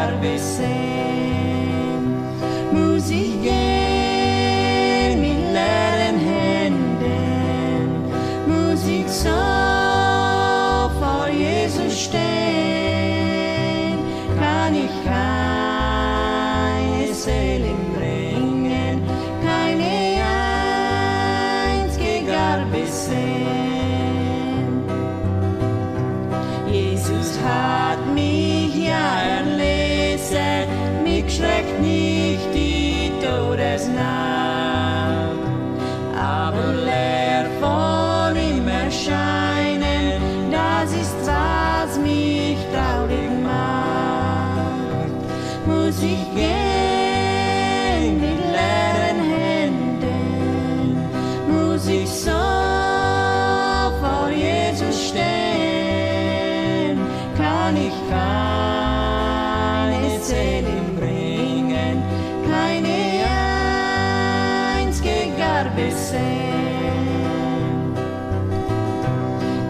Garbe sein. Muss ich gehen mit leeren Händen, muss ich so vor Jesus stehen, kann ich keine Seele bringen, keine einzige Garbe sein. Jesus hat mich ja erlesen, mich schreckt nicht die Todesnacht, aber leer vor ihm erscheinen, das ist, was mich traurig macht. Muss ich gehen mit leeren Händen, muss ich so vor Jesus stehen, kann ich keine Seele bringen, keine einzige Garbe sein.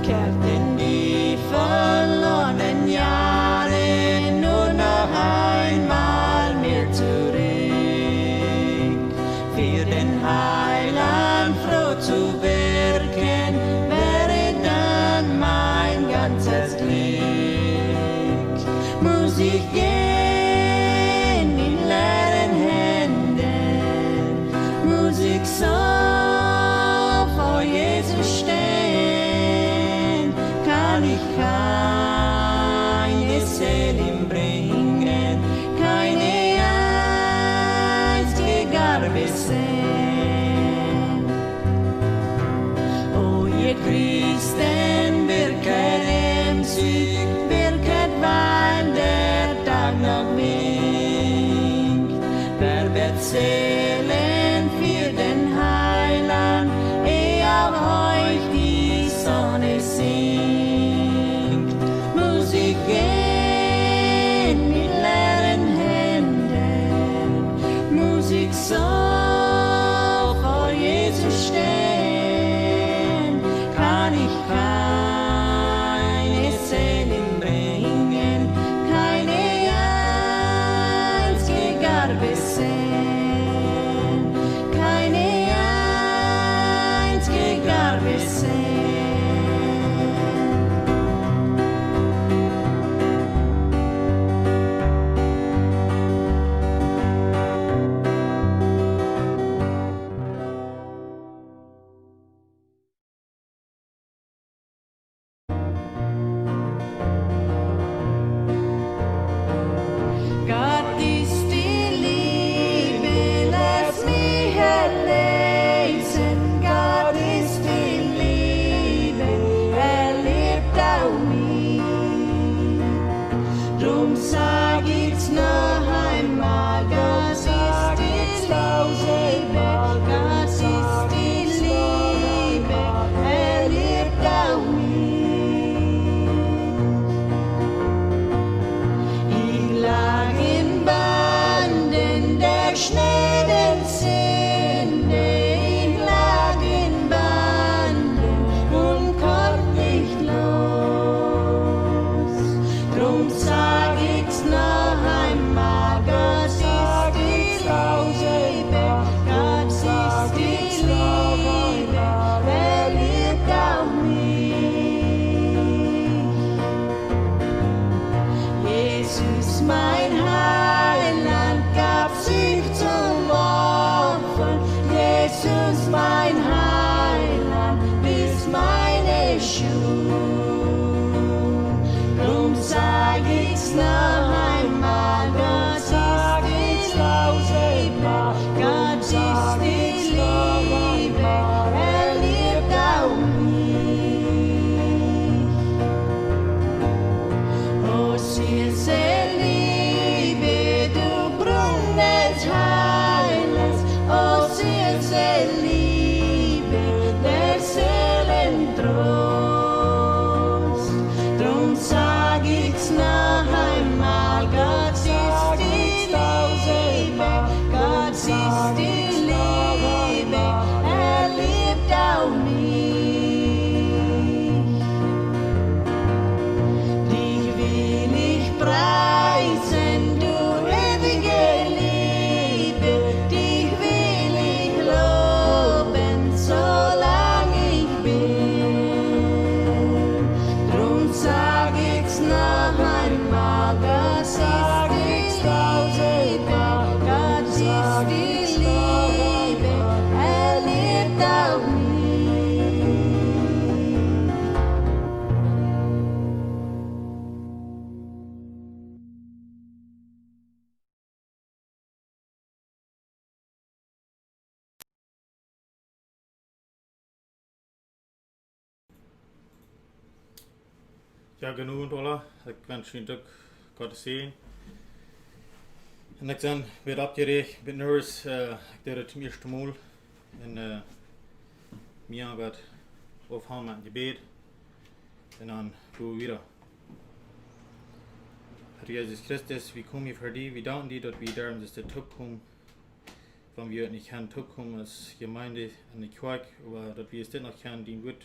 Kehrten die verlorenen Jahre nur noch einmal mir zurück, für den Heiland froh zu wirken, wäre dann mein ganzes Glück. Muss ich gehen mit leeren Händen, muss ich so vor Jesus stehen, kann ich keine Seele bringen, keine einzige Garbe sein. O ihr Christen, wirket emsig, wirket, weil der Tag noch winkt. Wer wird Seelen für den Heiland, auf euch die Sonne singt. Muss ich gehen mit leeren Händen, muss ich so vor Jesus stehen, kann ich keine Seele bringen, keine einzige Garbe sein, keine einzige Garbe sein. Gott ist die Liebe, lass mich erlesen. Gott ist die Liebe, lebt auch mich. Drum sag ich's noch einmal, Gott ist die Liebe, Gott ist die Liebe, lebt auch mich. Ich lag in Banden der schnellen Sünde, ich lag in Banden und konnt nicht los. Drum sag ich's noch einmal, Gott ist die Liebe, Gott ist die Liebe, liebt auch mich. Jesus, mein Heiland, gab sich zum Opfer. Jesus, mein Heiland, bist meine Schuld. Drum sag ich's noch einmal, Gott ist die Liebe, Gott ist die Liebe, liebt auch mich. O süße Liebe, dag genoeg, alle. Ik wens je ook God te zien. En ik ben weer opgeregt, ik ben nerveus. Ik deed het eerste maal. En mir werd opgehaald met gebed. En dan gaan we weer. Herr Jesus Christus, wir kommen hier für dich, wir danken dir, dass wir darum, dass der Tag kommen, wenn wir nicht können, Tag kommen als Gemeinde in die Kirche, aber dass wir es dennoch können, den Wort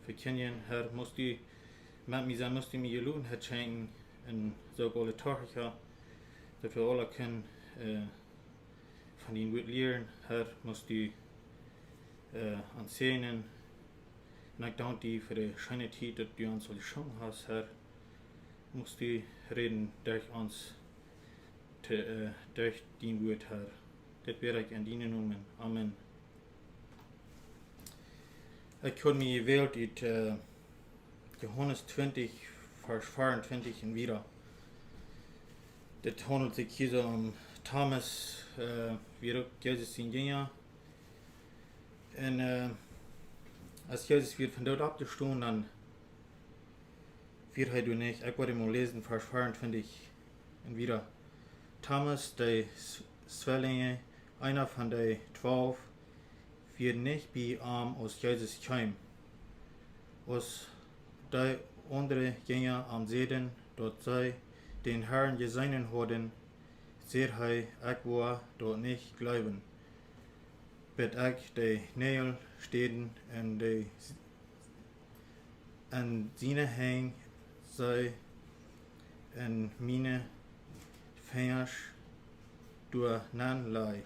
verkennen. Herr, musst du mit mir sein, musst du mir gelungen, Herr, schenken, und so alle Tage, dass wir alle können von den Wort lernen. Herr, musst du ansehen. Und ich danke dir für die schöne Zeit, dass du uns alle geschaffen hast, Herr. Musst du reden durch uns, durch dein Wort, Herr. Das wäre ich in deinen Namen. Amen. Ich habe mich gewählt in Johannes 20, Vers 24 und wieder. Das handelt sich hier so um Thomas, wie Jesus ihn ging. Und als Jesus wird von dort abgestoßen, dann wird du nicht. Ich werde mal lesen, Vers 24 und wieder. Thomas, der Zwillinge, einer von den 12, wird nicht bei ihm aus Jesus kam. Aus der andere Gänger am Sehen, dort sei den Herrn gesehen haben, sehr hei, ich war dort nicht glauben. Bet ich die Nägel stehen und die an seine Hänge sei en meine vingers door nanlei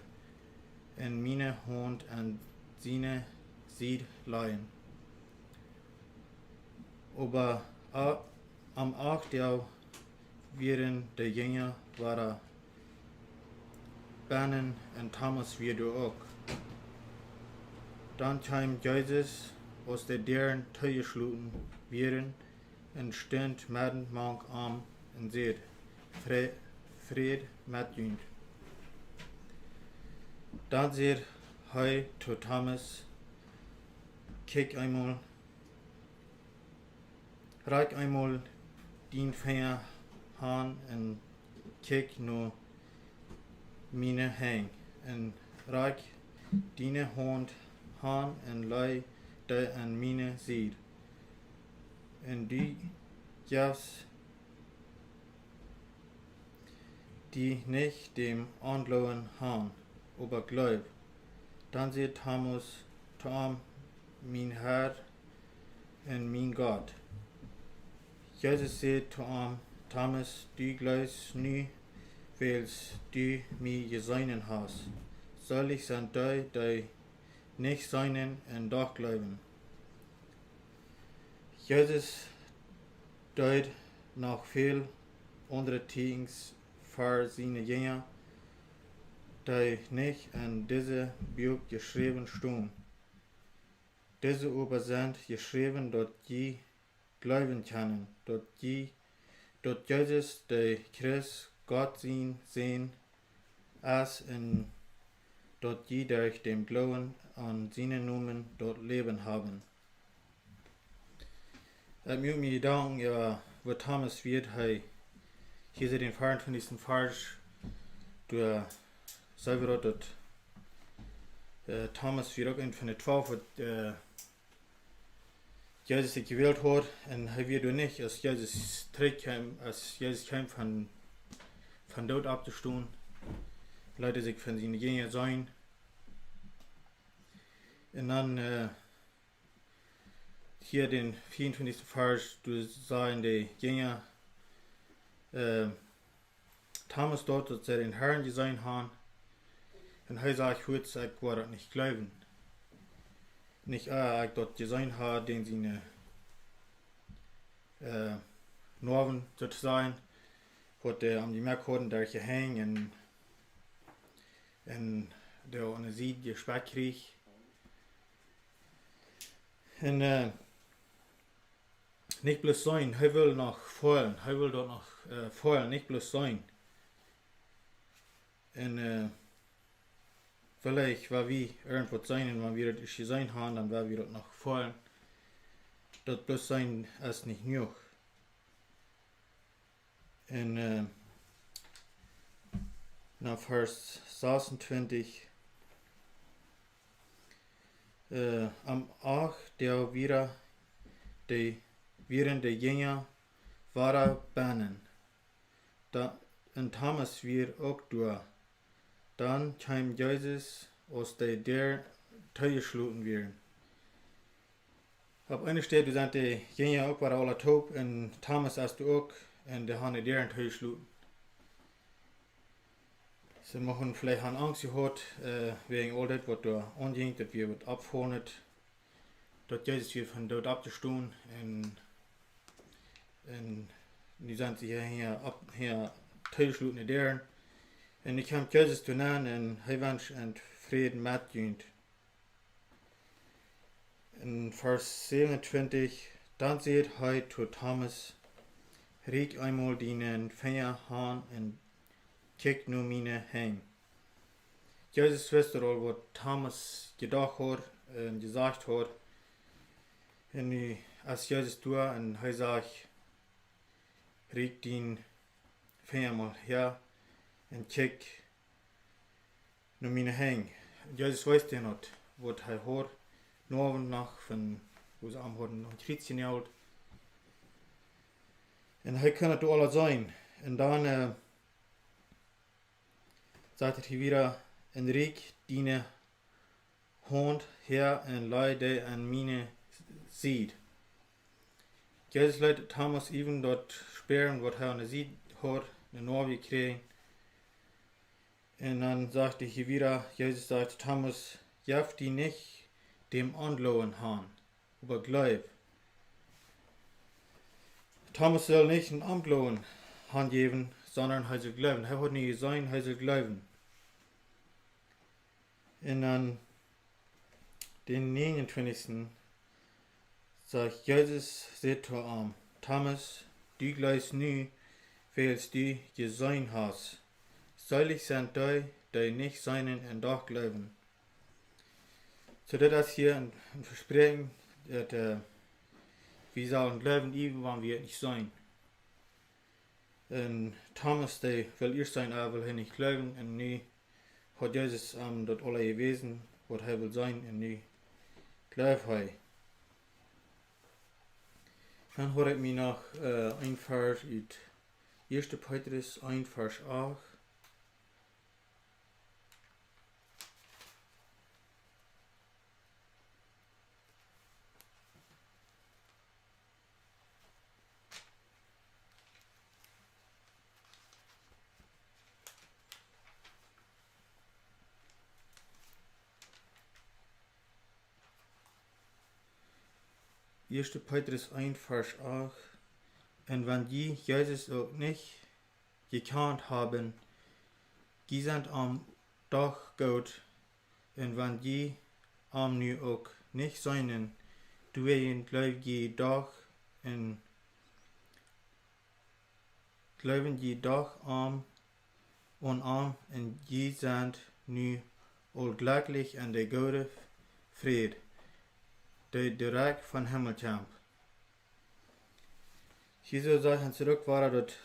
en meine hand an seine Seed leihen. Aber am Achtjahr werden die Jünger waren bannen und Thomas wieder auch. Dann kam Jesus aus der deren Teuerschluten werden und stond mitten mank am und seht, Fred mit jünd. Dann seht hei zu Thomas, reik einmal den Finger an und kijk nur meine Hänge und reik deine Hand an und lei die an meine Seed. Und die gab's, die nicht dem Andlohen han, aber glaub. Dann sieht Thomas zu ihm, mein Herr und mein Gott. Jesus sagt zu ihm, Thomas, du glaubst nie, weil du mich gesehen hast. Soll ich sein die nicht seinen und doch glauben? Jesus deut noch viel andere Things für seine Jünger, die nicht in diese Buch geschrieben stehen. Diese aber sind geschrieben, dass die glauben können, dass Jesus der Christ Gott sehen, als und dass die durch den Glauben an seinen Namen dort Leben haben. Ich muss mir danken, ja, wo Thomas wird, hier sind den 24. Vers, du selber dort, Thomas wird auch in von den 12, Jesus sich gewählt hat, und er wird nicht, als Jesus kam von dort abzustehen, Leute sich von seinen Jüngern sein, und dann, hier den 24. Vers, du sahen die Jünger, Thomas dort, dass sie den Herrn gesehen haben, und er sagt, ich war das nicht glauben. Nicht, ich dort gesehen habe, den seine Norven sozusagen, wo der am die Merkhoden der gehängt und der ohne sie gespeckt krieg. Und nicht bloß sein, er will noch fallen, er will dort noch fallen, nicht bloß sein. Und vielleicht, weil wir irgendwo sein, und wenn wir das gesehen haben, dann werden wir dort noch fallen. dort bloß sein als nicht genug. Und nach Vers 26 am Ach der wieder die während der Jünger waren bannen. Da und Thomas wir auch durch. Dann kam Jesus aus der Tür geschloten werden. Op eine Stelle sind die Jünger auch waren alle taub und Thomas hast du auch und der haben deren Tür geschloten. Sie machen vielleicht an Angst gehabt, wegen all das, was da anging, dass wir was abfahren, dass Jesus wir von dort abgestoßen und die sind sich hier teilschluten in deren. Und ich kam Jesus zu nahen und er wünscht und Frieden mitgehend. In Vers 27, dann seht er zu Thomas, riech einmal deinen Finger an und kijk nu meine Hände. Jesus wusste al was Thomas gedacht hat und gesagt hat. Und als Jesus da und er sagt, riech den Finger mal her und kijk nu meine Hände. Jesus weiß ja nicht, was er hat. Nur und nach von, wo sie am hatten, noch ein Kritzchen geholt. Und er kann das alles sein. Und dann sagt er wieder, en riek deine Hand her en leide an meine Seed. Jesus leitet Thomas even dort sperren, was er an der Seed hat, eine Norwe kriegen. Und dann sagt er hier wieder, Jesus sagt Thomas, jaff die nicht dem Anlohen han, aber glaub. Thomas soll nicht ein Anlohen han geben, sondern er soll glauben. Er hat nicht gesagt, er soll glauben. Und dann den 29. sagt Jesus, seht zu Thomas, du gleich nu, weil's du gesehen hast. Selig sind die nicht seinen und doch glauben. So das hier ein Versprechen, dass wir sollen glauben, even wenn wir nicht sein. Und Thomas, der will erst sein, aber will nicht glauben, und nu hat Jesus dort alle gewesen, was er will sein, und nu glaubt er. Dann hat ich mir noch ein Vers in 1. Petrus 1, Vers 8. Erste Petrus 1, Vers 8. Und wenn die Jesus auch nicht gekannt haben, die sind am doch gut. Und wenn die am nu auch nicht seinen, du glauben je doch und glauben je doch arm und je sind nu all glücklich an der gute Fried, der direkt von Himmel kam. Jesus sagt han zurück war dort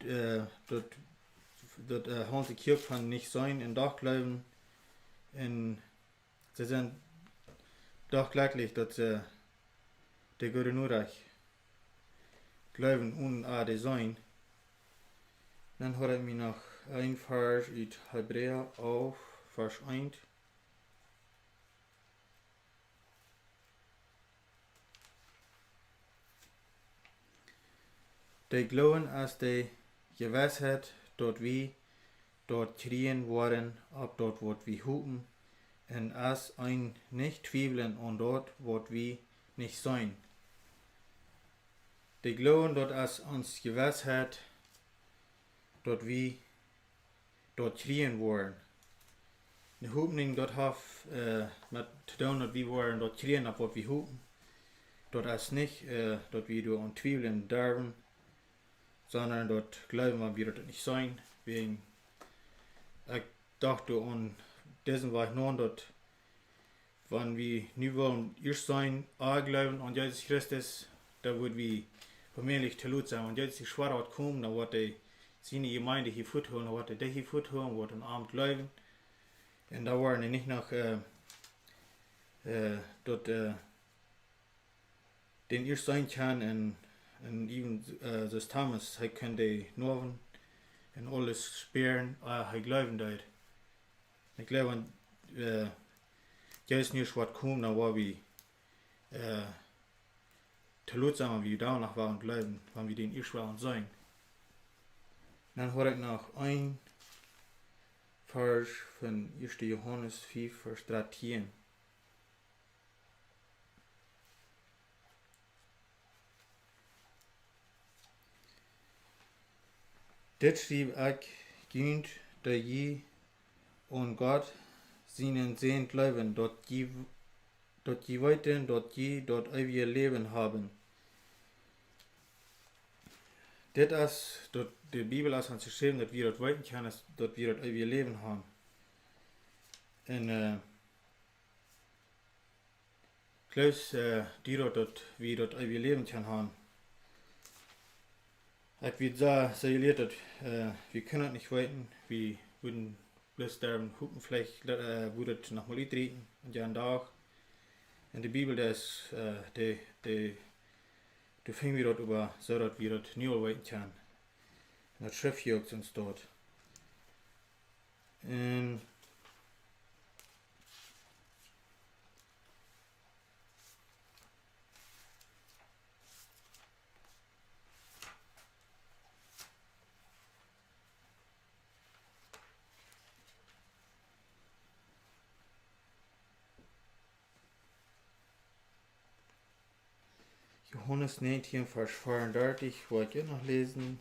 haben die Kirche von nicht sein und doch glauben und sie sind doch glücklich, dass der gute nur reich glauben und die sein. Dann hat mir noch ein Vers in Hebräer auf Vers 1. Die glauben, als die Gewissheit, dort wir dort kriegen worden, ab dort wird wir hupen, und als ein nicht zweifeln und dort wird wir nicht sein. Die glauben, dort als uns Gewissheit, dort wir dort kriegen worden. Die hupen dort haf mit zu tun, dort wir wollen dort kriegen, ab dort wir hupen, dort als nicht, dort wir dort und zweifeln dürfen, sondern dort glauben wir dort nicht sein, wegen ich dachte an diesen war ich nur dort, wenn wir nu wollen erst sein, glauben an Jesus Christus, da wird wir vermehrlich zu Lut sein. Und jetzt die Schwarz kommen, dann wird die seine Gemeinde hier futholen, dann wird die hier futholen, wird ein Abend glauben. Und da waren nicht noch dort den erst sein kann und even das Thomas, er kann die Norven und alles sperren, er glauben dort. Ich glaube, jetzt nicht was kommt, dann war wir zu Lut sein, wie wir da noch waren glauben, wenn wir den erst waren sein. Dann habe ich noch ein Vers von 1. Johannes 5, Vers 13. Dit schrieb ich, günd, da je und Gott seinen Sehn glauben, dort je weiten, dort ewige Leben haben. Das ist, dort die Bibel ist uns geschrieben, dass wir dort weiten können, dort wir dort ewige Leben haben. Und Klaus, die dort wir dort ewige Leben können haben. Ich würde sagen, dass wir können nicht weiten, wir würden bloß sterben, hupen vielleicht würde es nochmal eintreten und ja einen Tag. In der Bibel, das du fing wir dort über, so dass wir dort nie weiten können. Und das Schrift juckt uns dort. Und Johannes 19, Vers 34, wollt ihr noch lesen?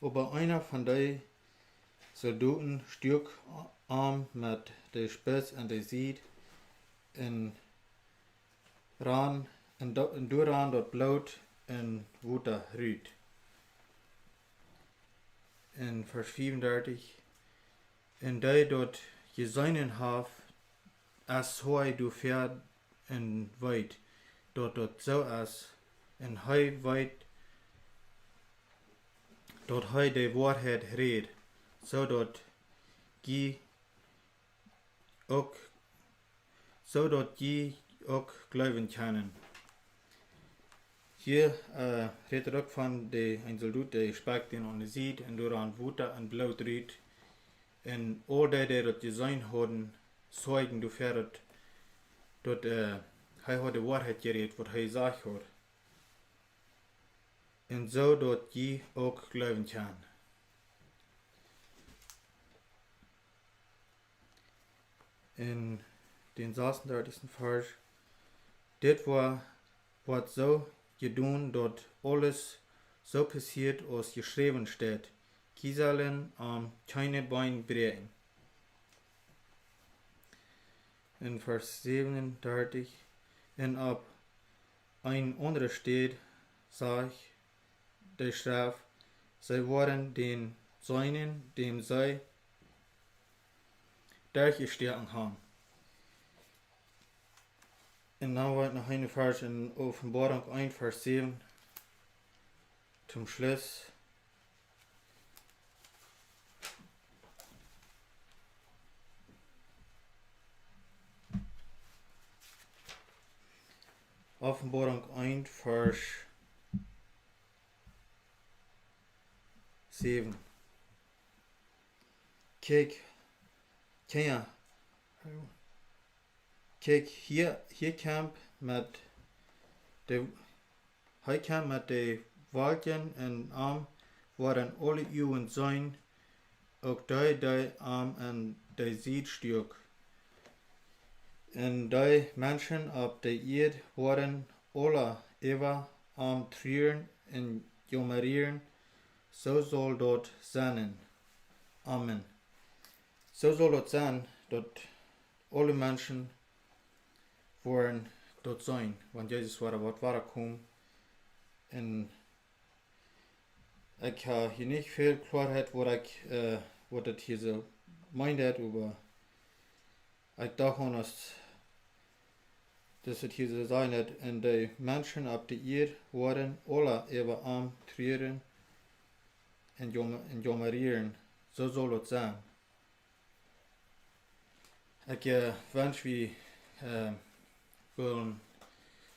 Aber einer von den Soldaten stürk arm mit der Spitz und der sieht in ran und duran dort Blut in Wuter rüht. In Vers 35, in der dort geseinen haf, as hoi du Fehr in weit, dort so as in hoi weit, dort hoi de Wahrheit red, so dort gi ook glauben können. Hier redet ook van een soldaat die spakt den on de ziet en door aan Wuter en Blut riet. En al die dat gezien hadden, zeugen du Fehr dat hij had de waarheid gereed wat hij zag had. En zo dat je ook geloven kan. In den 36. Vers, dit war wat zo gedaan dat alles so passiert als geschreven steht. Kieselen am keine Bein brechen. In Vers 37, en ab ein anderer steht, sag der Straf, sie waren den Seinen, dem sei durchgestärkt haben. Und dann war noch eine Vers in Offenbarung 1, Vers 7, zum Schluss. Offenbarung 1, Vers 7. Kijk, hier kamp met de Wolken en arm waren alle uwen zijn, ook die arm en die ziet stuk. En die mensen op de eerd waren alle eeuwig am treuren en jammeren, zo zal dat zijn. Amen. Zo zal het zijn dat alle mensen worden dat zijn, want Jezus wat waar komt. En ik heb hier niet veel klaarheid waar ik wat het hier so meint hat, aber ich dachte, dass es hier so sein hat, und die Menschen auf der Erde waren alle über am Trieren und jammerieren. So soll es sein. Ich wünsche, wir wollen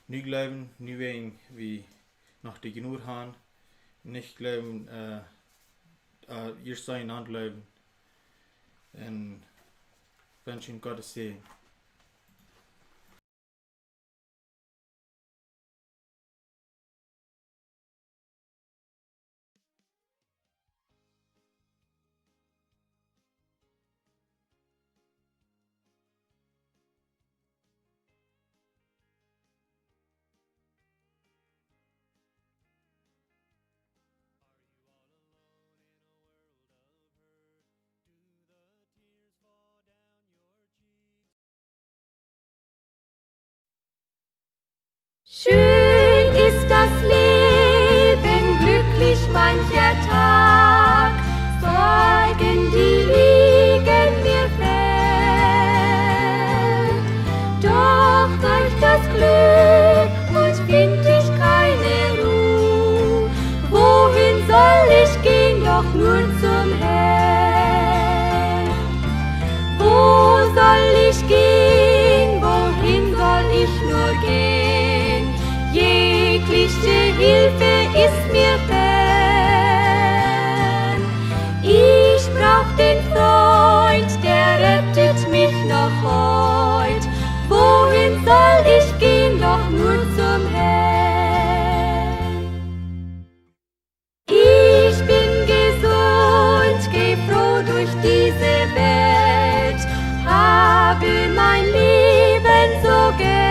nicht glauben, nicht wegen wie nach der Genug haben, nicht glauben, erst sein Hand glauben. Und wünsche Ihnen Gottes Segen. Schön ist das Leben, glücklich mancher Tag, Sorgen, die liegen mir fern. Doch durch das Glück und find ich keine Ruhe. Wohin soll ich gehen, doch nur zum Herrn? Wo soll ich gehen, wohin soll ich nur gehen? Jegliche Hilfe ist mir fern. Ich brauch den Freund, der rettet mich noch heut. Wohin soll ich gehen, doch nur zum Herrn? Ich bin gesund, geh froh durch diese Welt, habe mein Leben so gern.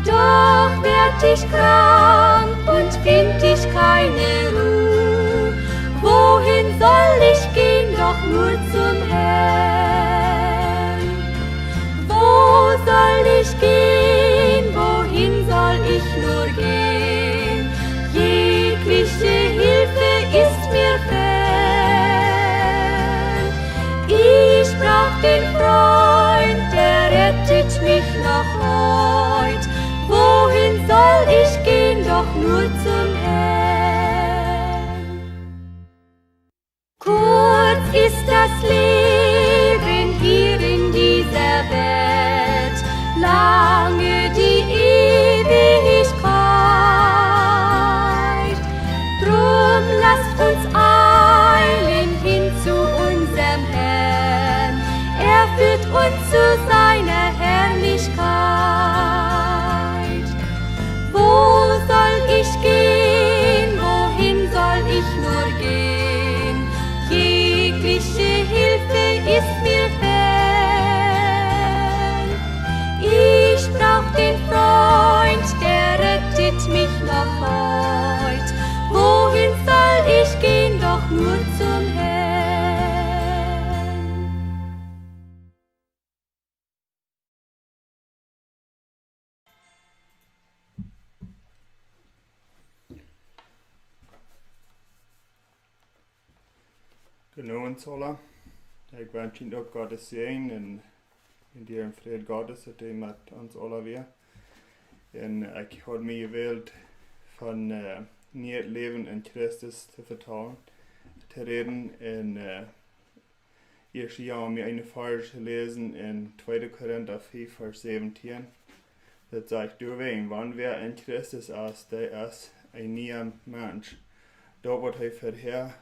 Doch werd ich krank und find ich keine Ruhe. Wohin soll ich gehen, doch nur zum Herrn? Wo soll ich gehen, wohin soll ich nur gehen? Jegliche Hilfe ist mir fern. Ich brauch den Freund, der rettet mich noch heut. Wohin soll ich gehen, doch nur zum Herrn? Kurz ist das Leben hier in dieser Welt, lange die Ewigkeit. Drum lasst uns eilen hin zu unserem Herrn, er führt uns zu seiner Herrlichkeit. Wo soll ich gehen, wohin soll ich nur gehen? Jegliche Hilfe ist mir fern. Ich brauch den Freund, der rettet mich noch heut. Wohin soll ich gehen, doch nur zum Herrn? Genoen zullen. Ik wens je ook Gottes Segen en in die vrede Gottes dat hij met ons allen weer. En ik had mij gewählt van niet het leven in Christus te vertalen, te reden. En eerst jaar mir eine Vers gelesen in 2. Korinther 4, Vers 17. Dat sagt, du wegen, wann wer in Christus ist, der ist ein neuer Mensch. Da wird er vorher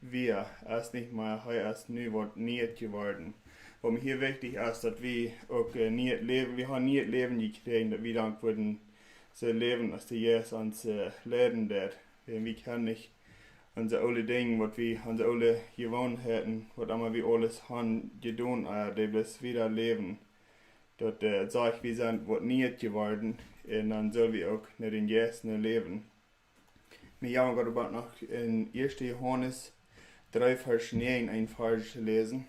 wir erst nicht mal, er ist nu wird nicht geworden. Was mir hier wichtig ist, dass wir auch nicht leben, wir haben nicht Leben gekriegt, dass wir dann würden so leben, dass der Jesus uns leiden wird. Wir können nicht unsere alle Dinge, was wir, unsere alle Gewohnheiten, was immer wir alles haben getan, die bis wieder leben. Dort sage ich, wir sind wird nicht geworden, und dann sollen wir auch nicht in Jesus leben. Wir haben gerade noch in 1. Johannes 3, Vers 9 ein Vers lesen.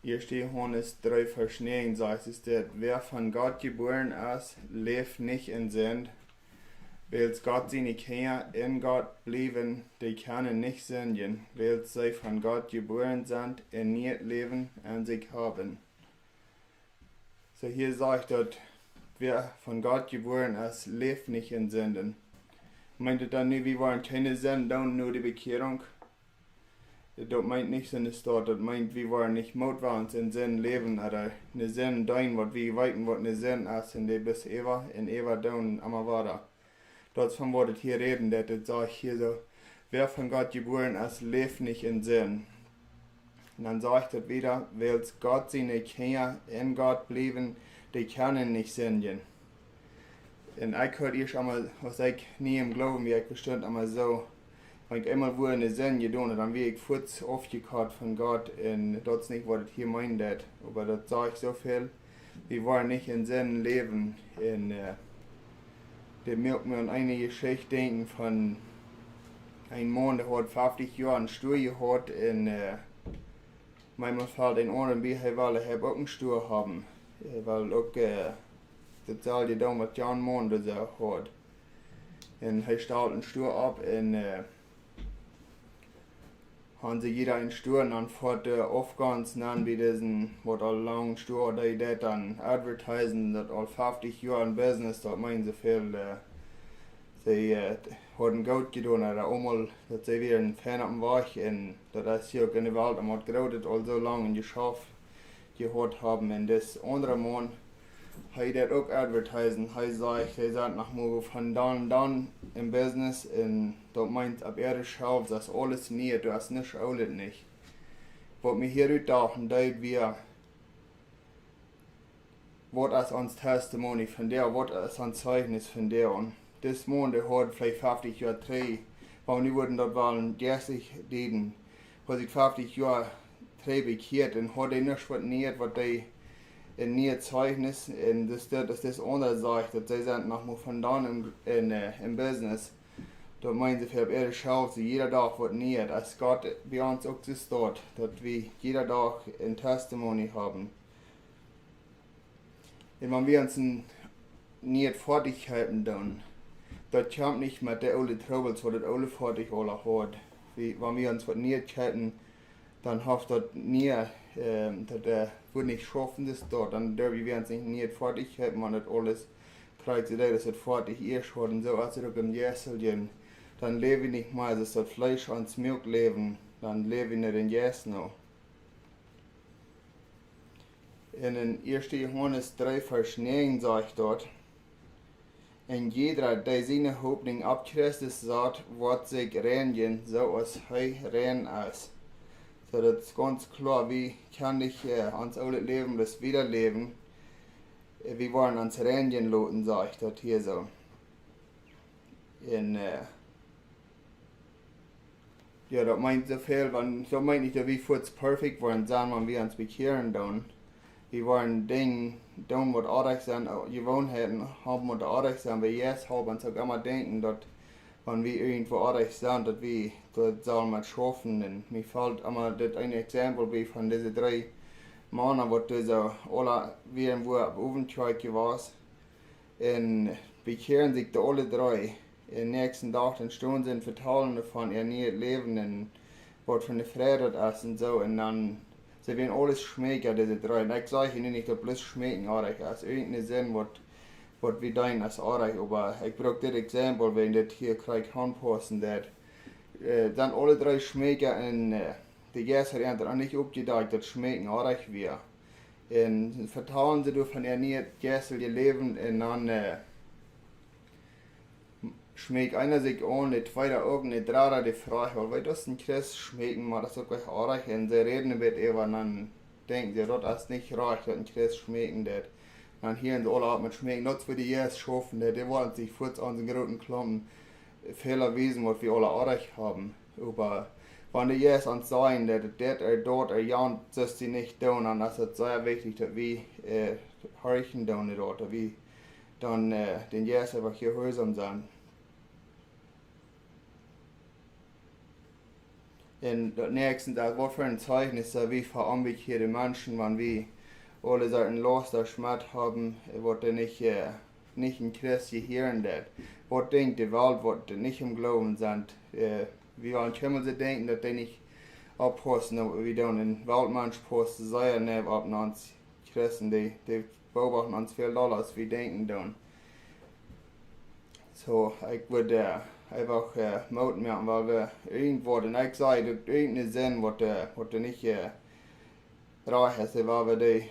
1. Johannes 3, Vers 9 sagt es, dass wer von Gott geboren ist, lebt nicht in Sünde, Weil Gott seine Kinder in Gott bleiben, die können nicht sündigen, weil sie von Gott geboren sind und nicht Leben an sich haben. So hier sagt dort, wer von Gott geboren ist, lebt nicht in Sünden. Meint dann nicht, wir waren keine Sünden, nur die Bekehrung? Das meint nicht so eine Stadt, das meint, wir waren nicht mutwillig in Sünden leben, oder eine Sünde tun, was wir weiten, was eine Sünde ist, und die bis ewig in ewig tun, immer weiter. Das von was hier reden, das sagt hier so, wer von Gott geboren ist, lebt nicht in Sünden. Und dann sagt das wieder, weil Gott seine Kinder in Gott bleiben, die können nicht sündigen. Und ich hatte erst einmal, was ich nie im Glauben, wie ich bestimmt einmal so, wenn ich immer wo eine Sünde getan, dann wie ich kurz aufgekauft von Gott, und das ist nicht, was das hier meint, aber das sage ich so viel, wir wollen nicht in Sünden leben. Und das merkt mir an eine Geschichte denken von einem Mann, der hat 50 Jahre einen Stuhl gehabt, und manchmal fällt in anderen Büchern, weil er auch einen Stuhl haben, weil auch das soll die da mit Jan Mann das er hat. Und er stellt einen Stuhl ab, und haben sie jeder einen Stuhl, und dann fährt der Aufgangs nan wie diesen, was all langen Stuhl, die das dann advertisen, das all 50 Jahre ein Business, das meinen sie viel, sie haben gut getan, oder einmal, dass sie wieder ein Fan am Weg, und das ist hier in der Welt, und hat gerade all so lange geschafft, gehabt haben, und das andere Mann, hij dat ook advertisen. Hij sagt, hij sagt nach mir von dann im Business, und das meint ab schaut, dass alles nicht, du hast nicht alles nicht. Was mir hier dachten, dass wir, was ist uns Testimony von der, was ist ein Zeugnis von der, und das Mann, der hat vielleicht 50 Jahre drei, weil die wurden dort waren 30 Läden, wo sich 50 Jahre drei bekehrt, und hat er nicht was nicht, was die in nie Zeugnis, und das andere sagt, dass sie sind noch mal von dann im Business, da meinen sie, für schaut sie jeder Tag wird nie, als Gott bei uns auch ist dort, dass wir jeder Tag ein Testimony haben. Und wenn wir uns nicht fertig halten, dann, das kommt nicht mit der alle Troubles, wo das alle fertig alle hat. Wenn wir uns nicht halten, dann hofft das nie, dass wird nicht schaffen, das dort, dann dürfen wir uns nicht fertig halten, man das alles kriegt sie da, dass das fertig ist, und so, als sie doch im Jessel gehen, dann lebe ich nicht mal, dass das Fleisch ans Milch leben, dann lebe ich nicht in Jessel noch. In den 1. Johannes 3, Vers 9 sagt dort, und jeder, der seine Hoffnung ab Christus sagt, wird sich reinigen, so als er rein ist. So, das ist ganz klar, wie kann ich ans alte Leben das wiederleben? Wir wollen ans reinigen lassen, sagt das hier so. Und, ja, das meint so viel, so meint nicht, dass wir kurz perfekt wollen sein, wenn wir uns bekehren tun. Wir wollen Dinge tun, was ordentlich sind, Gewohnheiten haben, was ordentlich sind, wie jetzt haben und so immer denken, dass wenn wir irgendwo ordentlich sind, dass wir das sollen wir schaffen. Und mir fällt immer das ein Exempel bei von diesen 3 Männern, wo diese alle irgendwo auf Aufenthalt waren. Und bekehren sich da alle 3. Am nächsten Tag dann stehen sie und vertellen davon ihr neues Leben und was für eine Freude das ist und so. Und dann, sie werden alles schmecken, diese 3. Und ich sage ihnen nicht, dass bloß schmecken ordentlich ist. Irgendeinen Sinn, was wir denken, ist ordentlich. Aber ich brauche das Exempel, wenn das hier gleich anpassen, dass dann alle 3 schmecken und die Gäste haben auch nicht aufgedacht, dass schmecken ordentlich wir. Und vertrauen sie durch von ihr nie Gäste ihr Leben und dann schmeckt einer sich an, der zweite auch, der dritte die Frage, weil das ein Christ schmecken, man das wirklich ordentlich und sie reden mit ihr, und dann denken sie, das ist nicht reich, dass ein Christ schmecken, das. Dann hier in der Urlaub mit schmecken, das für die Jäs schaffen, die wollen sich kurz an den großen Klumpen Fehler wiesen, was wir alle ordentlich haben. Aber wenn die Jäs uns sagen, dass das dort ja, dass sie nicht tun, dann ist es sehr wichtig, dass wir horchen tun dort, dass wir dann den Jäs einfach hier gehorsam sind. Und das nächste, was für ein Zeichen ist, dass wir für umgekehrte Menschen, wenn wir alle Seiten los, der Schmerz haben, wird er nicht nicht ein Christ hören das. Was denkt die Welt, was nicht im Glauben sind? Wir wollen schon so denken, dass die nicht abpassen, aber wir dann in Weltmensch posten, sehr neben ab uns Christen, die beobachten uns viel doller, als wir denken dann. So, ich würde einfach Mut machen, weil wir irgendwo, und ich sage, dass irgendeinen Sinn, was du nicht reich ist, weil wir die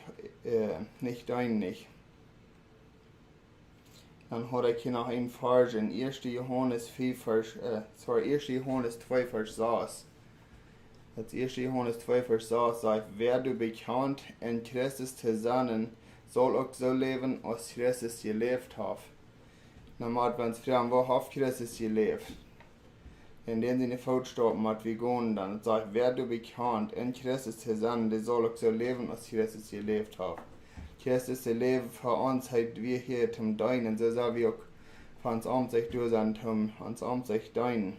nicht einig. Dann habe ich hier noch einen Vers in 1. Johannes 4, 1. Johannes 2, Vers 6. Das 1. Johannes 2, Vers 6 sagt, wer du bekannt in Christus zu sein, soll auch so leben, als Christus gelebt hat. Normal, wenn es fragen, wo hat Christus gelebt? In dem Sinne Fußstapfen hat wir gehen, dann sagt, wer du bekannt in Christus zu sein, der soll auch so leben, als Christus gelebt hat. Christus Leben für uns hat wir hier zum Deinen, so soll wir auch für uns Ansicht durch sein, zum uns Ansicht deinen.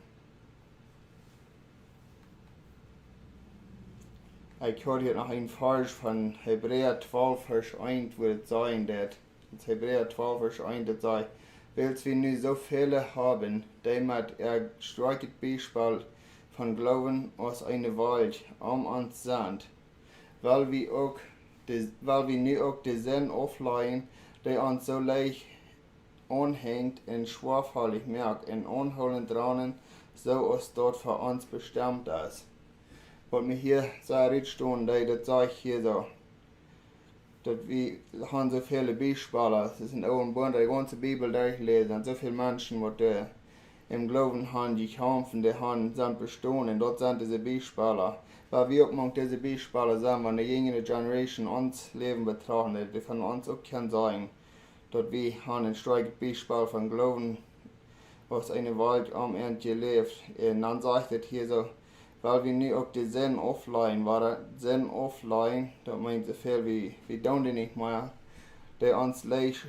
Ich höre hier noch einen Vers von Hebräer 12, Vers 1, wo es sagen, dass Hebräer 12, Vers 1, das sagt, weil wir nun so viele haben, die mit starken Beispiel von Glauben aus einer Welt um uns sind, weil wir nu auch die Sinn aufleihen, die uns so leicht anhängt und schwerfällig merkt, in unholen Dranen, so es dort für uns bestimmt ist. Was mir hier sehr stehen, das sage ich hier so, dass wir haben so viele Beispiele, es ist in Ohren Bund, die ganze Bibel durchlesen, und so viele Menschen, die im Glauben haben, die kämpfen, die haben, sind bestehen, und dort sind diese Beispiele. Weil wir auch mal diese Beispiele sind, wenn die jüngere Generation uns Leben betrachten, die von uns auch können sagen, dass wir haben ein starkes Beispiel von Glauben, was eine Welt am Ende gelebt. Und dann sagt es hier so, weil wir nicht auch die Sinn aufleihen, weil der Sinn aufleihen, das meint so viel wie, wir tun die nicht mehr, der uns leicht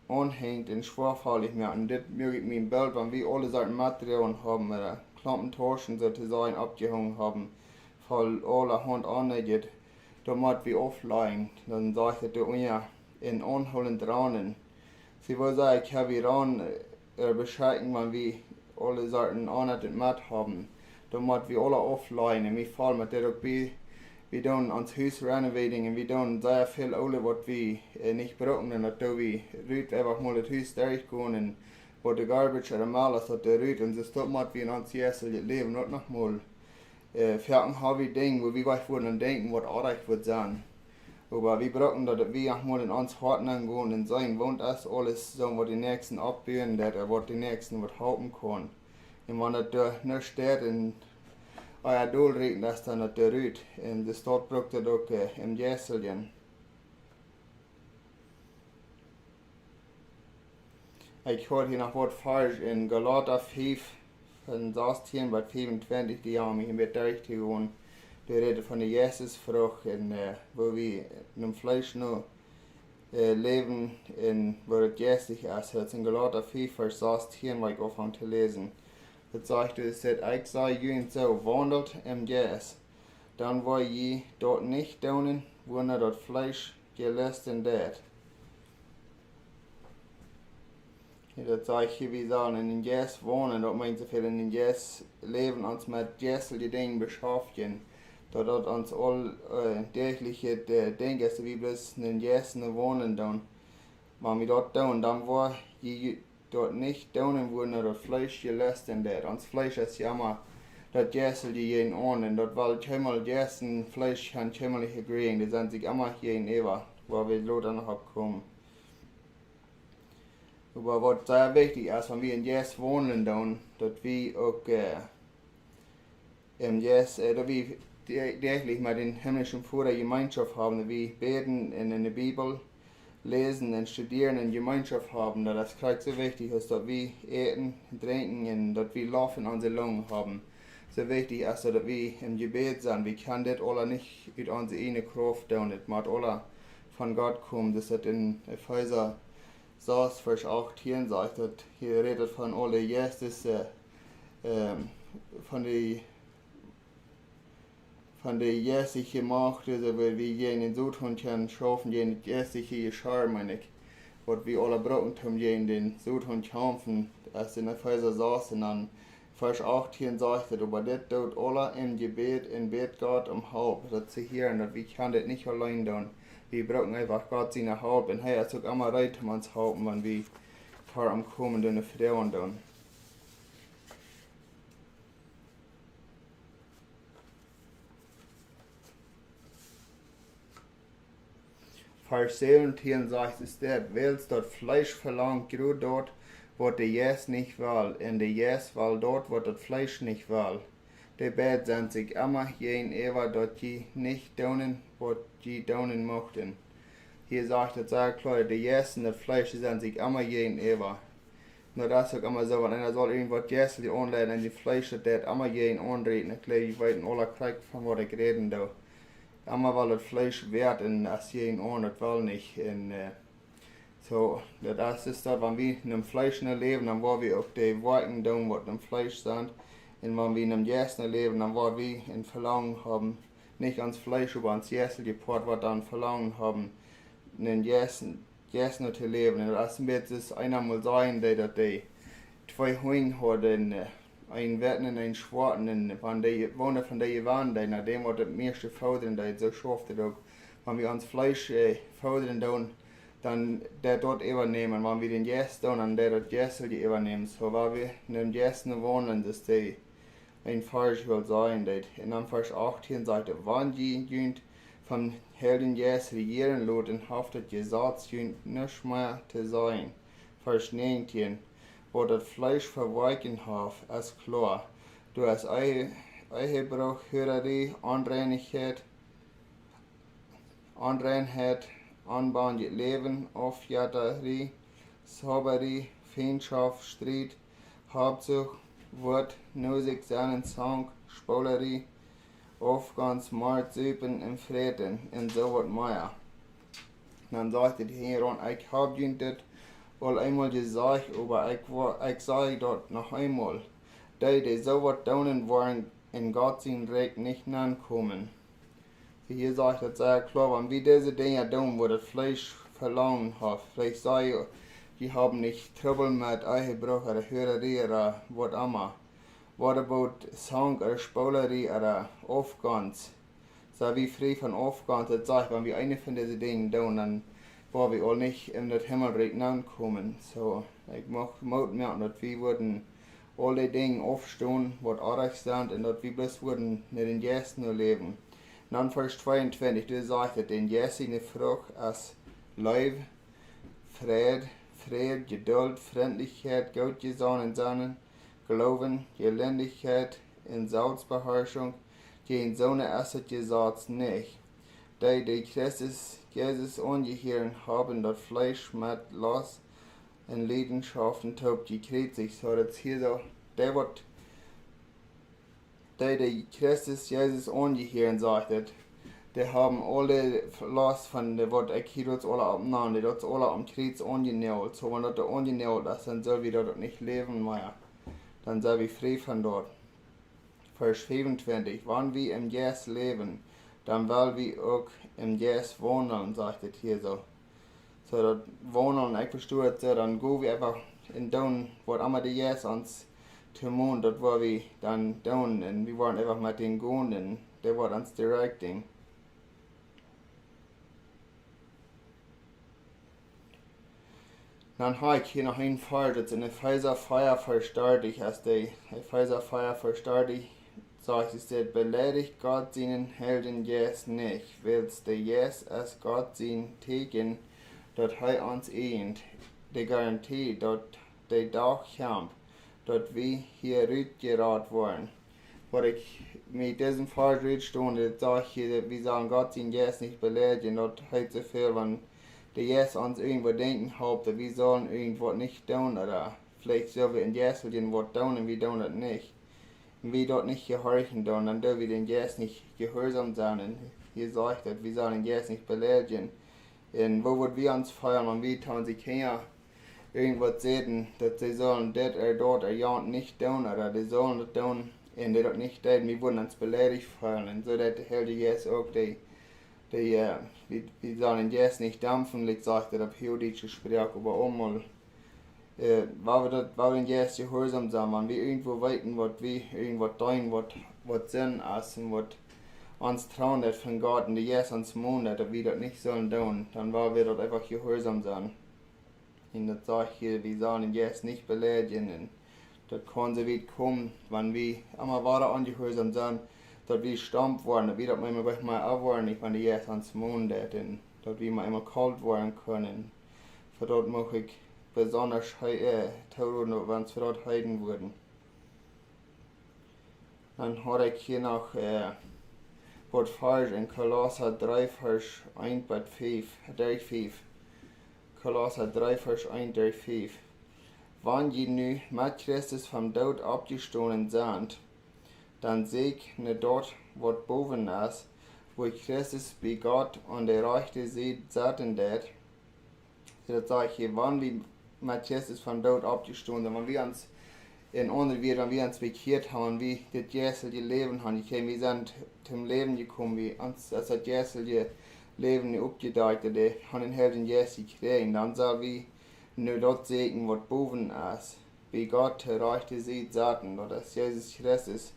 anhängt und schwerfällig mehr. Und das möge ich mir ein Bild, wenn wir alle Sorten Materialien haben, mit Klampentauschen sozusagen abgehangen haben, voll alle Hand anlegt, damit wir aufleihen, dann sagt er ja, in unholen Dranen. Sie wollen sagen, ich habe ran bescheiden, wenn wir alle Sorten anlegt mit haben. Damit wir alle aufleihen, und wir fallen mit der auch wir tun ans Haus renovating, und wir tun sehr viel alle, was wir nicht brauchen, und da wir rüt einfach mal das Haus durchgehen, und wo der Garbage oder mal ist, hat der rüt, und so stoppt man wie in uns Jessel leben, und noch mal fertig haben wir Dinge, wo wir gleich würden denken, was Arbeit wird sein. Aber wir brauchen, dass wir auch mal in uns Harten angehen und sein, wohnt das alles so, was die Nächsten abbilden, oder was die Nächsten was halten können. Und wenn das da nicht steht, in euer Dol regnet das dann nicht der Rüt. Und das dort braucht er auch im Jesselchen. Ich höre hier noch was falsch in Galater 5, von 16 bis 25, die haben mich mit durchgegangen. Die redet von der Jesusfrucht, wo wir in dem Fleisch noch leben, wo das Jesus ist. Das in Galater 5, Vers 16, wo ich anfange zu lesen. Das sagt es, ich sei jüngst so, wandelt im Jes. Dann war je dort nicht tun, wo nicht das Fleisch gelästen wird. Das sagt hier, wie sagen, in den Jes wohnen, das meint so viel, in den Jes leben, uns mit Jessel die Dinge beschäftigen. Da dort uns all tägliche Dinge, so wie bloß in den Jessen wohnen, dann, wenn wir dort tun, dann war je dort nicht tun, wo nicht das Fleisch gelästen wird. Ans Fleisch ist ja immer das Jessel, die jeden ohnen, dort weil keinmal Jessen, Fleisch kann keinmal nicht kriegen, die sind sich immer hier in Eva, wo wir Lothar noch abkommen. Aber was sehr wichtig ist, wenn wir in Jess wohnen, dann, dass wir auch im Jess, dass wir täglich mit den himmlischen Vater Gemeinschaft haben, dass wir beten in der Bibel, lesen und studieren in Gemeinschaft haben, dass das gleich so wichtig ist, dass wir essen, trinken und dass wir Laufen an unsere Lungen haben. So wichtig ist, dass wir im Gebet sind. Wir können das alle nicht mit unserer eigenen Kraft tun, das muss alle von Gott kommen. Das hat in Epheser 6, Vers 18 sagt, dass hier redet von alle Jesus, von der jährliche Macht, also wie jenen so tun können, schaffen, jenen jährliche Geschar, meine ich. wat wir alle brauchen, gehen, den so tun kämpfen, als in der Fäuser saßen, dann Vers 18 sagt er, aber das tut alle im Gebet, in Bet Gott Haupt, das sie hier, und wir können das nicht allein tun. Wir brauchen einfach Gott seine Haupt, und er ist auch immer reit um uns Haupt, wenn wir vor am kommenden Frauen tun. Vers 17 sagt es dort, willst dort Fleisch verlangt, grad dort, wo der Jes nicht will, und der Jes will dort, wo das Fleisch nicht will. Die Bett sind sich immer jen ever, dort die nicht tun, was die tun mochten. Hier sagt es sehr klar, der Jes und das Fleisch sind sich immer jen ever. Nur das ist auch immer so, wenn einer soll irgendwas Jes anleiten, und die Fleisch, das immer jen anreden, ich glaube, ich weiß alle kriegt von was ich reden da. Immer weil das Fleisch wert und als jeden Ohren, das will nicht. Und, so, das ist das, wenn wir in dem Fleisch leben, dann wollen wir auch die Worte tun, was im Fleisch sind. Und wenn wir in dem Jessen leben, dann wollen wir ein Verlangen haben, nicht ans Fleisch, aber ans Jessen geport, was dann Verlangen haben, in den Jessen zu leben. Und das wird es einer mal sein, der die zwei Hunde hat, ein Wetten und ein Schwarten, wenn die wohnen von der waren, nachdem wir das meiste fordern, so schafft es auch. Wenn wir ans Fleisch fordern, dann der dort übernehmen. Wenn wir den Jess tun, dann der dort Jess die übernehmen. So, weil wir in dem Jess wohnen, dass die ein Falsch will sein. In dem Vers 18 sagt er, wann die jünt vom Helden Jess regieren lot, und haftet Gesetz jünt nicht mehr zu sein. Vers 19, wo das Fleisch verweichen hat, ist klar. Du hast Ehebrauch, Hörerei, Anreinigkeit, anbandet Leben, Aufjatterie, Sauberie, Feindschaft, Streit, Habsucht, Wort, Musik, Seinen, Song, Spolerie, Aufgangs, Mord, Süpen, im Frieden, und so wat mehr. Dann sagt er hier, und ich hab jüntet, wohl einmal gesagt, aber ich sage dort noch einmal, die so was tun wollen, in Gott sein Recht nicht nankommen. Hier sagt es sehr klar, wenn wir diese Dinge tun, wo das Fleisch verlangen hat, vielleicht sei, die haben nicht Trouble mit Ehebrauch oder Hörerei oder was immer. What about Song oder Spolerie oder Aufgangs? So wie frei von Aufgangs, das sagt, wenn wir eine von diesen Dingen tun, dann wo wir auch nicht in das Himmelreich kommen. So, ich möchte merken, dass wir würden alle Dinge aufstehen, was artig sind, und dass wir bloß würden nicht in Jesus nur leben. Und dann Vers 22, du sagst, den Jesus eine Frucht als Leib, Friede, Geduld, Freundlichkeit, Gottgesonnen sein, Glauben, Gelendigkeit, in Selbstbeherrschung, gegen so eine Asset Gesetz nicht. Die Christus Jesus ungehören haben das Fleisch mit Lust und Leidenschaften tobt gekriegt sich. So, das hier so, die Christus Jesus ungehören sagt, die haben alle Lust von der, was ich hier alle abnahm, die dort alle am Kreuz ungenäht. So, wenn das ungenäht ist, dann soll wir dort nicht leben mehr. Dann sind wir frei von dort. Vers 25, wenn wir im Jesus leben, dann wollen wir auch im Jesus wohnen, sagt es hier so. So, das Wohnen, ich verstehe es so, dann gehen wir einfach in tun, was immer die Jesus uns tun, das wollen wir dann tun, und wir wollen einfach mit den gehen, und der wird uns directing. Dann habe ich hier noch einen Fall, das in Epheser 4 verstärkt, als die Epheser 4 verstärkt, sagt es, beleidigt Gott seinen Helden jetzt nicht, willst der jetzt als Gott sein Tegen, dort uns ehnt, die Garantie, dort der Tag kommt, dort wir hier rütgerat worden. Wo ich mit diesem Fall rüttstunde, sage ich hier, wir sagen Gott sein jetzt nicht beleidigen, dort halt so viel, wenn der jetzt uns irgendwo denken hat, wir sollen irgendwo nicht tun, oder vielleicht sollen wir in Jesus was tun und wir tun das nicht. Wenn wir dort nicht gehorchen, dann dürfen wir den Jesus nicht gehorsam sein. Und hier sagt es, wir sollen den Jesus nicht beleidigen. Und wo würden wir uns feiern, wenn wir tun, sie können irgendwas sehen, dass sie sollen das oder dort oder ja nicht tun, oder die sollen das tun, und die dort nicht tun, wir würden uns beleidigt feiern. Und so, dass der Herr Jesus auch die wir sollen jetzt nicht dampfen, liegt sagt er, auf jüdische Sprache, aber einmal, weil wir jetzt gehorsam sein, wenn wir irgendwo weiten, was wir irgendwas tun, was Sinn ist und was uns trauen hat von Gott und die jetzt uns Mond hat, dass wir das nicht sollen tun, dann wollen wir dort einfach gehorsam sein. Und das sagt hier, wir sollen jetzt nicht beleidigen und das kann so weit kommen, wenn wir immer weiter angehorsam sind, dass wir stammt worden, dass wir das manchmal mal abwarten, wenn die jetzt ans Mond hat und dass wir mal immer kalt werden können. Für dort mache ich besonders tun, wenn es für dort heiden wurden. Dann habe ich hier noch was Vers in Kolosser 3, Vers 1 bis 5. Kolosser 3, Vers 1 bis 5. Wann je nu mit Christus vom Tod abgestoßen sind, dann segne dort, was boven ist, wo Christus bei Gott an der rechten Seite sitzen wird. Das sage ich hier, wann wir mit Christus vom Tod abgestoßen sind, wenn wir uns in andere Welt, wenn wir uns bekehrt haben, wie das jährliche Leben haben, wir sind zum Leben gekommen, wie uns das jährliche Leben aufgedeiht, die haben den Helden Jesus gekriegt, dann soll wir nur dort segnen, was boven ist, wie Gott rechte Seite sitzen, das ist Jesus Christus,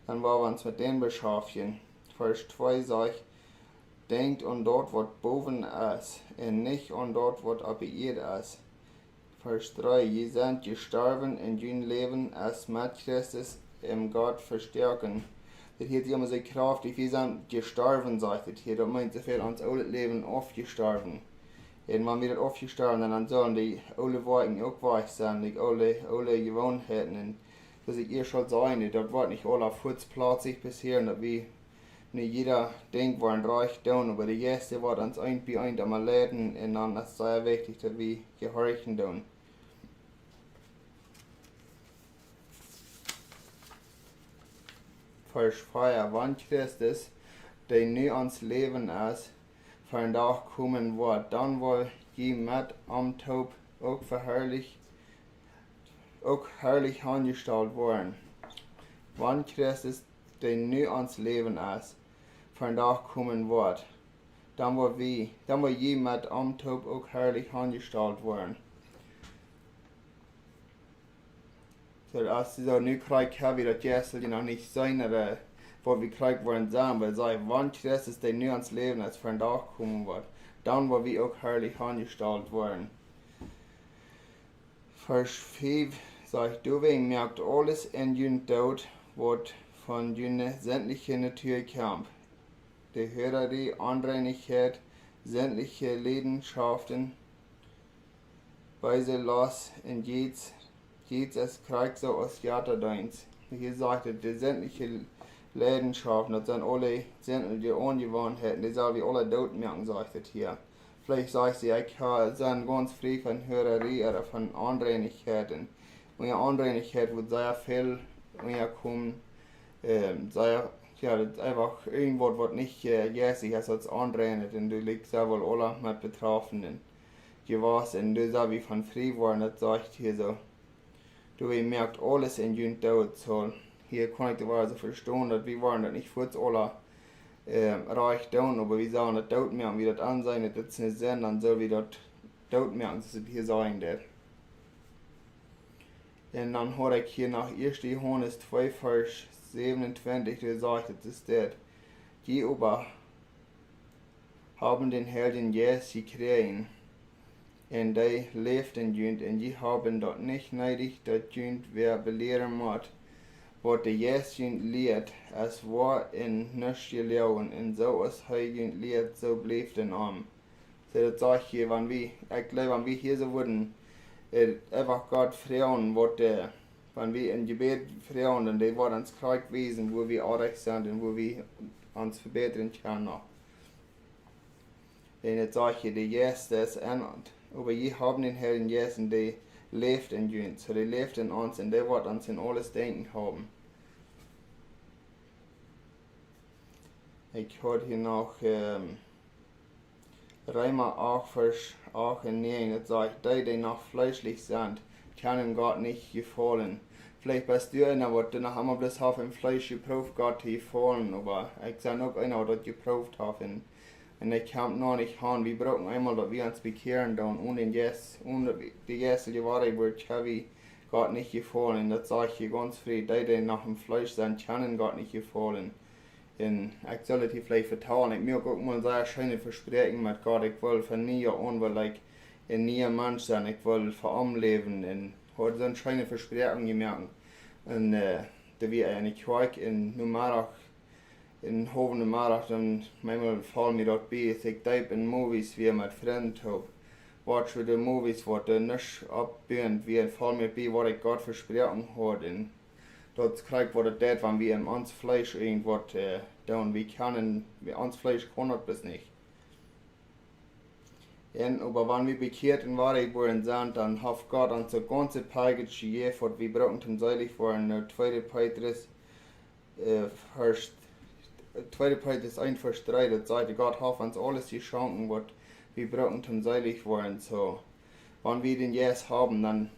dann wollen wir uns mit dem beschäftigen. Vers 2 sagt, denkt an dort, was boven ist, und nicht an dort, was ab ihr ist. Vers 3, je sind gestorben in dein Leben, als mit Christus im Gott verstärken. Das hier ist immer so kraftig, wir sind gestorben, sagt es hier, das meint so viel ans alte Leben aufgestorben. Und wenn wir das aufgestorben sind, dann sollen die alle Worten auch weich sein, die alle Gewohnheiten. Und das ich ihr schon sagen, das wird nicht alle furzplatzig passieren, dass wir nicht jeder denkt, wir ein Reich tun, aber die Gäste wird uns ein bei ein einmal leiden, und dann ist es sehr wichtig, dass wir gehorchen tun. Vers 4, wann Christus, der nu ans Leben ist, für ein Tag kommen wird, dann will je mit am Tod auch herrlich angestellt werden. Wann Christus, der nu ans Leben ist, für ein Tag kommen wird, dann will je mit am Tod auch herrlich angestellt werden. So, als so nu krieg habe ich das jetzt noch nicht sein, oder wo wir krieg wollen sagen, weil sei, wann Christus der nu ans Leben ist, für ein Tag kommen wird, dann will wir auch herrlich angestellt werden. Vers 5 sagt, du wegen merkt alles in jün Tod, was von jüne sämtliche Natur kam. Die Hörerie, Anreinigkeit, sämtliche Leidenschaften, weise Last in jedes Krieg so aus Jahrtausends. Hier sagt er, die sämtliche Leidenschaften, das sind alle sämtliche Ungewohnheiten, die soll wir alle tot merken, sagt er hier. Vielleicht sagt sie, ich bin ganz frei von Hörerie oder von Anreinigkeiten. Und ja, Anreinigkeit wird sehr viel kommen, sehr, ja, das ist einfach irgendwas, was nicht jässig ist als anreinet, und du liegst sehr wohl alle mit Betroffenen gewass, und du sagst, wie von frei worden, das sagt hier so. Du merkt alles in jün Tod, so hier kann ich die Weise verstehen, dass wir waren das nicht für uns alle reich tun, aber wir sagen, das Tod merken, wie das ansehen, das ist nicht Sinn, dann soll wir das Tod merken, das ist hier sagen, das. Und dann habe ich hier nach 1. Johannes 2, Vers 27 gesagt, das ist das. Die aber haben den Helden Jesus gekriegt, und die lebten jünd, und die haben dort nicht neidig, dass jünd wer belehren muss, was der Jesus jünd lehrt, es war in nichts gelaufen, und so es jünd lehrt, so blieb den Arm. So das sag ich hier, ich glaube, wenn wir hier so würden, einfach Gott fragen, wenn wir in Gebet fragen, dann die wird uns klar gewesen, wo wir auch sind und wo wir uns verbessern können. Und jetzt sage ich hier, die Jesus, der ist ändert. Aber wir haben den Herrn Jesus, und der lebt in uns, so der lebt in uns, und der wird uns in alles denken haben. Ich habe hier noch Römer 8, Vers 8 und 9, das sagt, die noch fleischlich sind, können Gott nicht gefallen. Vielleicht bist du einer, der noch einmal bloß auf dem Fleisch geprüft, Gott zu gefallen, aber ich sage auch einer, der geprüft hat, und Und ich kam noch nicht haben, wir brauchen einmal, dass wir uns bekehren, dann ohne die Jessel, die Ware wird Chavi Gott nicht gefallen. Das sage ich hier ganz frei, die nach dem Fleisch sind, können Gott nicht gefallen. Und ich soll die vielleicht vertrauen. Ich mir guck mal sehr schöne Versprechen mit Gott. Ich will von nie an, weil ich ein neuer Mensch sein. Ich will vor allem leben. Und heute sind schöne Versprechen gemerkt. Und da wir eine Kirche in Numerach, in Hoven Numerach, dann manchmal fallen mir dort bei, ich type in Movies, wie ich mit Freunden habe. Watch with the Movies, was da nicht abbühnt, wie fallen mir bei, was ich Gott versprochen hat. Und dort kriegt was das, wenn wir ans Fleisch irgendwas tun, wir ans Fleisch können bis nicht. Und, aber wenn wir bekehrt in Wahrheit worden sind, dann hat Gott uns ein ganze Package gegeben, was wir brauchen zum Seilig worden. 2. Petrus 1, Vers 3, das sagt, Gott hat uns alles geschenkt, was wir brauchen zum Seilig worden. So, wenn wir den Jesus haben, dann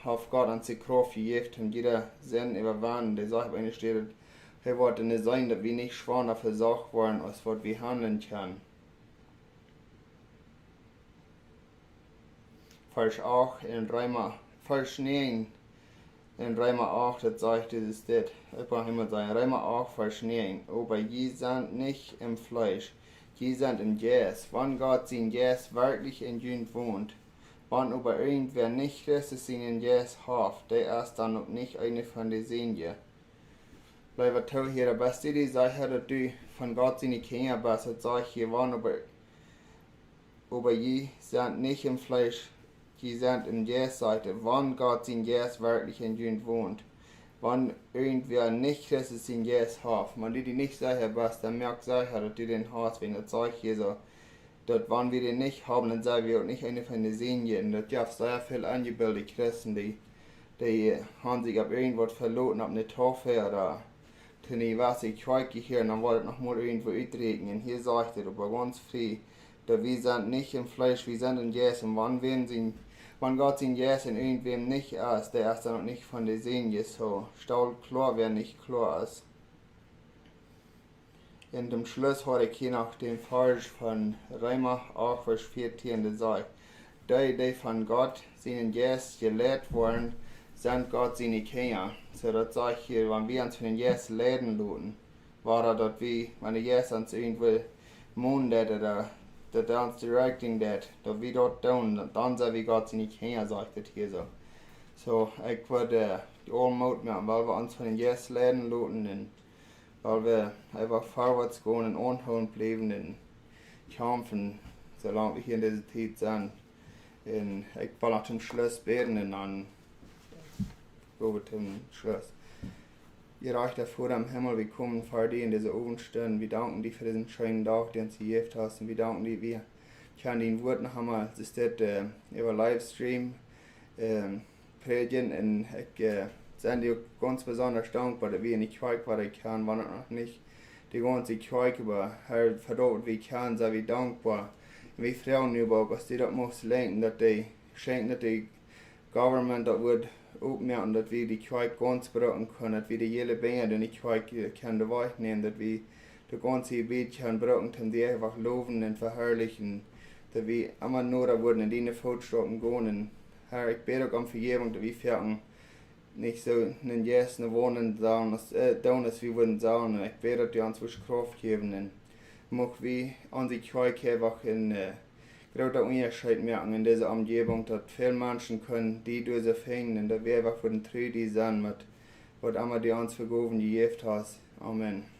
hat Gott uns die Kraft gegeben, und jeder Sinn überwanden. Der sagt, wenn es steht, er wird nicht sein, dass wir nicht schwer dafür Sache waren, als was wir handeln können. Vers 8 in Vers 9 in Römer 8, das sagt dieses das. Abraham sagt, Römer 8, Vers 9. Aber je sind nicht im Fleisch, je sind im Geist. Wenn Gott sein Geist wirklich in ihnen wohnt, wenn aber irgendwer nicht Christus seinen Geist hat, der ist dann noch nicht eine von den Senien. Bleibt toll hier, der beste die Sache, dass du von Gott seine Kinder bist, das sage ich hier, wenn aber je sind nicht im Fleisch, die sind in der Seite, wann Gott sein Geist wirklich in ihnen wohnt. Wenn irgendwer nicht Christus sein Geist hat, wenn du die nicht sicher bist, dann merk sicher, dass du den hast, wenn das sage ich hier so, dass wenn wir den nicht haben, dann sagen wir auch nicht eine von den Senien. Das gibt sehr viele angebildete Christen, die haben sich auf irgendwas verloren, auf eine Taufe oder dann was ich heute hier, und dann wollte noch mal irgendwo uitregen. Und hier sagt er aber ganz frei, dass wir sind nicht im Fleisch, wir sind in Jesus. Und wenn Gott sein Jesus in irgendwem nicht ist, der ist dann auch nicht von der Senien so. Staul klar, wer nicht klar ist. In dem Schluss habe ich hier nach dem Vers von Römer 8, Vers 14 gesagt, die von Gott seinen Jesus gelehrt wurden, sind Gott seine Kinder. So, das sage ich hier, wenn wir uns von den Jesus leiden lassen, war das, wie, wenn der Jesus uns irgendwo mundet oder dass er uns directing that, dass wir dort tun, dann sind wir Gott seine Kinder, sagt das hier so. So, ich würde die Allmut machen, weil wir uns von den Jesus leiden lassen, und weil wir einfach vorwärts gehen und anhauen bleiben und kämpfen, solange wir hier in dieser Zeit sind. Und ich will nach dem Schluss beten und dann gehen wir zum Schluss. Ihr reicht vor am Himmel, wir kommen vor dir in diese Abendstunden. Wir danken dir für diesen schönen Tag, den du gegeben hast. Und wir danken dir, wir können dein Wort noch einmal, das ist das über Livestream predigen. Und ich sind dir ganz besonders dankbar, dass wir in die Kirche waren können, wenn noch nicht die ganze Kirche, aber halt verdammt, wie können, sind wir dankbar. Und wir freuen uns über, dass die das muss lenken, dass die schenken, dass die Government das wird aufmerken, dass wir die Kirche ganz brauchen können, dass wir die jede Dinge, die die Kirche können dabei nehmen, dass wir das ganze Gebet können brauchen, dass wir einfach loben und verherrlichen, dass wir immer nur da wurden in die Fußstapfen gehen. Und Herr, ich bete auch um Vergebung, dass wir fertig nicht so in den Jessen wohnen, dass wir würden sagen, ich bete, dass die uns Kraft geben, und mag wir unsere Kirche einfach in großer Unterschied merken in dieser Umgebung, dass viele Menschen können, die durch sie finden, und dass wir einfach von den Trüben sind, mit was immer die uns vergeben gegeben hast. Amen.